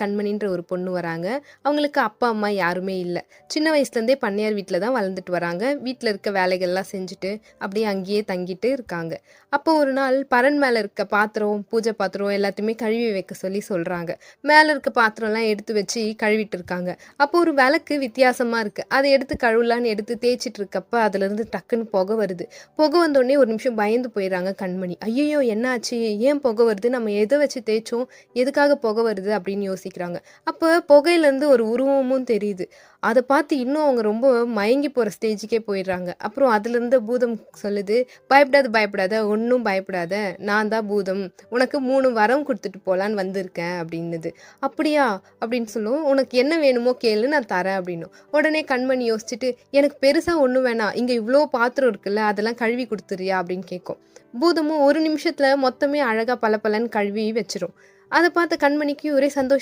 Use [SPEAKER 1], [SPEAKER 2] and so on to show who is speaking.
[SPEAKER 1] கண்மணின்ற ஒரு பொண்ணு வராங்க. அவங்களுக்கு அப்பா, அம்மா யாருமே இல்ல. சின்ன வயசுலேருந்தே பண்ணையார் வீட்ல தான் வளர்ந்துட்டு வராங்க. வீட்ல இருக்க வேலைகள்லாம் செஞ்சுட்டு, அப்படியே அங்கேயே தங்கிட்டு இருக்காங்க. அப்போ ஒரு நாள் பரண் மேல இருக்க பாத்திரம், பூஜை பாத்திரம் எல்லாத்தையுமே கழுவி வைக்க சொல்லி சொல்றாங்க. மேல இருக்க பாத்திரம்லாம் எடுத்து வச்சு கழுவிட்டு இருக்காங்க. அப்போ ஒரு விளக்கு வித்தியாசமா இருக்கு. அத எடுத்து கழுவலான்னு எடுத்து தேய்ச்சிட்டு இருக்கப்ப, அதுலேருந்து டக்குன்னு புகை வருது. புகை வந்தோனே ஒரு நிமிஷம் பயந்து போயிடுறாங்க கண்மணி. "ஐயய்யோ! என்னாச்சு? ஏன் புகை வருது? நம்ம எத வச்சு தேய்ச்சோம்? எதுக்காக புகை வருது?" அப்படின்னு யோசிக்கிறாங்க. அப்ப புகையிலேருந்து ஒரு உருவமும் தெரியுது. அத பார்த்து இன்னும் அவங்க ரொம்ப மயங்கி போற ஸ்டேஜுக்கே போயிடுறாங்க. அப்புறம் அதுலேருந்து பூதம் சொல்லுது, "பயப்படாத, பயப்படாத. ஒண்ணும் பயப்படாத. நான் தான் பூதம். உனக்கு 3 வரம் குடுத்துட்டு போலான்னு வந்திருக்கேன்" அப்படின்னுது. "அப்படியா?" அப்படின்னு சொல்லவும், "உனக்கு என்ன வேணுமோ கேளு நான் தரேன்" அப்படின்னும். உடனே கண்மணி யோசிச்சுட்டு, "எனக்கு பெருசா ஒண்ணும் வேணாம். இங்க இவ்ளோ பாத்திரம் இருக்குல்ல, அதெல்லாம் கழுவி குடுத்துறியா?" அப்படின்னு கேட்கும். பூதமும் ஒரு நிமிஷத்துல மொத்தமே அழகா பளபளன்னு கழுவி வச்சுரும். அத பார்த்த கண்மணிக்கு ஒரே சந்தோஷம்.